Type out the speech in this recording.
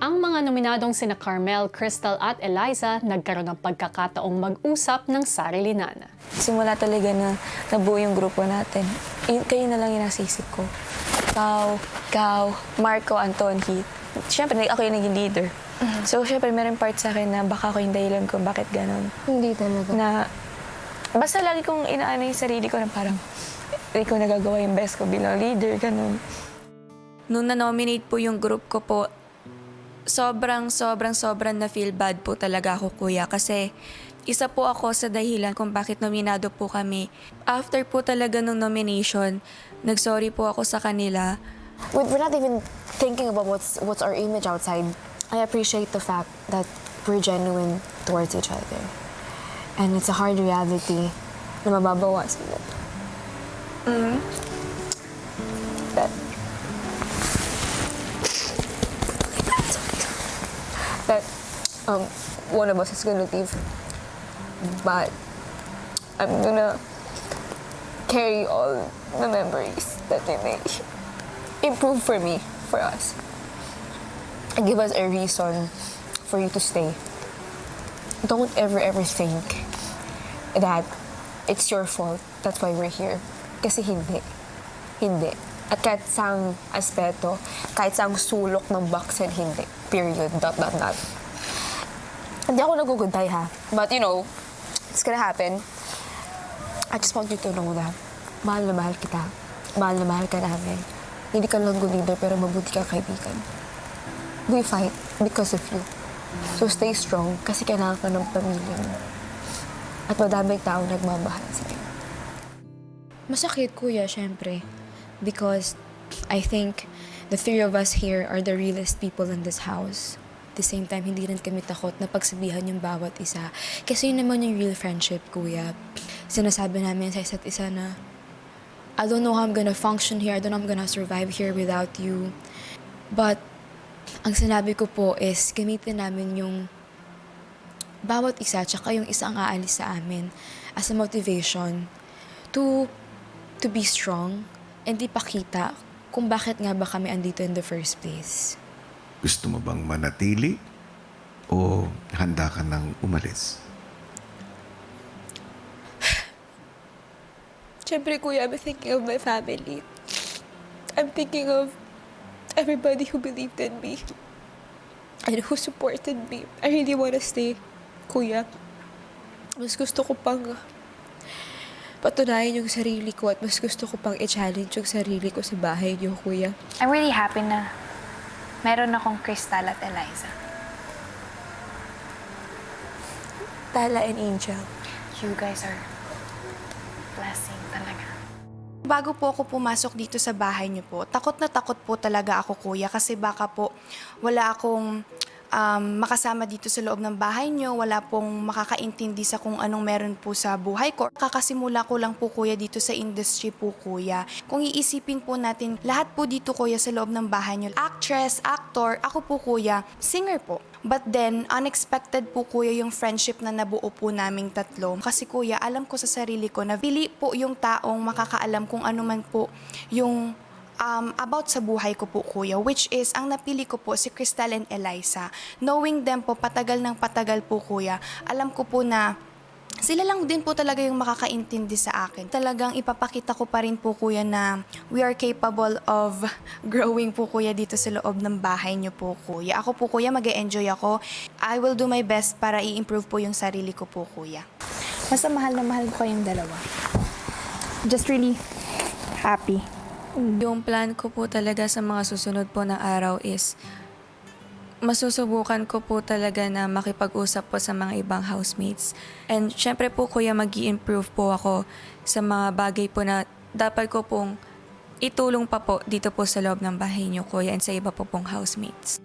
Ang mga nominadong sina Carmel, Crystal at Eliza nagkaroon ng pagkakataong mag-usap ng sarilinan. Simula talaga na nabuo yung grupo natin. Kayo na lang yung nasa isip ko. Ikaw, Marco, Anton, Heath. Siyempre, ako yung naging leader. So, siyempre, meron part sa akin na baka ako yung dahilan kung bakit ganon. Hindi talaga. Na, basta lagi kong inaano yung sarili ko na parang, hindi ko nagagawa yung best ko bilang leader, ganon. Nung na-nominate po yung group ko po, sobrang na feel bad po talaga ako, kuya. Kasi isa po ako sa dahilan kung bakit nominado po kami. After po talaga nung nomination, nag-sorry po ako sa kanila. We're not even thinking about what's our image outside. I appreciate the fact that we're genuine towards each other. And it's a hard reality na mababawasan mo. That one of us is gonna leave. But I'm gonna carry all the memories that they make. Improve for me, for us. And give us a reason for you to stay. Don't ever think that it's your fault. That's why we're here. Kasi hindi. Hindi. At kahit saang aspeto, kahit saang sulok ng boxen, hindi. Period. ... Hindi ako naguguntay, ha? But you know, it's gonna happen. I just want you to know that mahal na mahal kita. Mahal na mahal ka namin. Hindi ka lang good leader, pero mabuti ka kaibigan. We fight because of you. So stay strong, kasi kailangan ka ng pamilya mo. At madaming tao nagmamahal sa'yo. Masakit, kuya, syempre. Because I think the three of us here are the realest people in this house. At the same time, hindi rin kami takot na pagsabihan yung bawat isa. Kasi yun naman yung real friendship, kuya. Sinasabi namin sa isa't isa na, I don't know how I'm gonna function here. I don't know how I'm gonna survive here without you. But, ang sinabi ko po is, gamitin namin yung bawat isa, tsaka yung isa ang aalis sa amin as a motivation to be strong and ipakita kung bakit nga ba kami andito in the first place. Gusto mo bang manatili o handa ka nang umalis? Siyempre, kuya, I'm thinking of my family. I'm thinking of everybody who believed in me and who supported me. I really wanna stay, kuya. Mas gusto ko pang patunayan yung sarili ko at mas gusto ko pang i-challenge yung sarili ko sa bahay niyo, kuya. I'm really happy na meron akong Crystal at Eliza. Tala and Angel. You guys are blessing talaga. Bago po ako pumasok dito sa bahay niyo po, takot na takot po talaga ako, kuya, kasi baka po wala akong makasama dito sa loob ng bahay niyo, wala pong makakaintindi sa kung anong meron po sa buhay ko. Kakasimula ko lang po, kuya, dito sa industry po, kuya. Kung iisipin po natin, lahat po dito, kuya, sa loob ng bahay niyo, actress, actor, ako po, kuya, singer po. But then, unexpected po, kuya, yung friendship na nabuo po naming tatlo. Kasi, kuya, alam ko sa sarili ko na pili po yung taong makakaalam kung ano man po yung about sa buhay ko po, kuya, which is, ang napili ko po si Crystal and Eliza. Knowing them po, patagal ng patagal po, kuya, alam ko po na sila lang din po talaga yung makakaintindi sa akin. Talagang ipapakita ko pa rin po, kuya, na we are capable of growing po, kuya, dito sa loob ng bahay niyo po, kuya. Ako po, kuya, mag-e-enjoy ako. I will do my best para i-improve po yung sarili ko po, kuya. Basta mahal na mahal ko kayong dalawa. Just really happy. Yung plan ko po talaga sa mga susunod po na araw is masusubukan ko po talaga na makipag-usap po sa mga ibang housemates. And syempre po, kuya, mag-i-improve po ako sa mga bagay po na dapat ko pong itulong pa po dito po sa loob ng bahay niyo, kuya, and sa iba po pong housemates.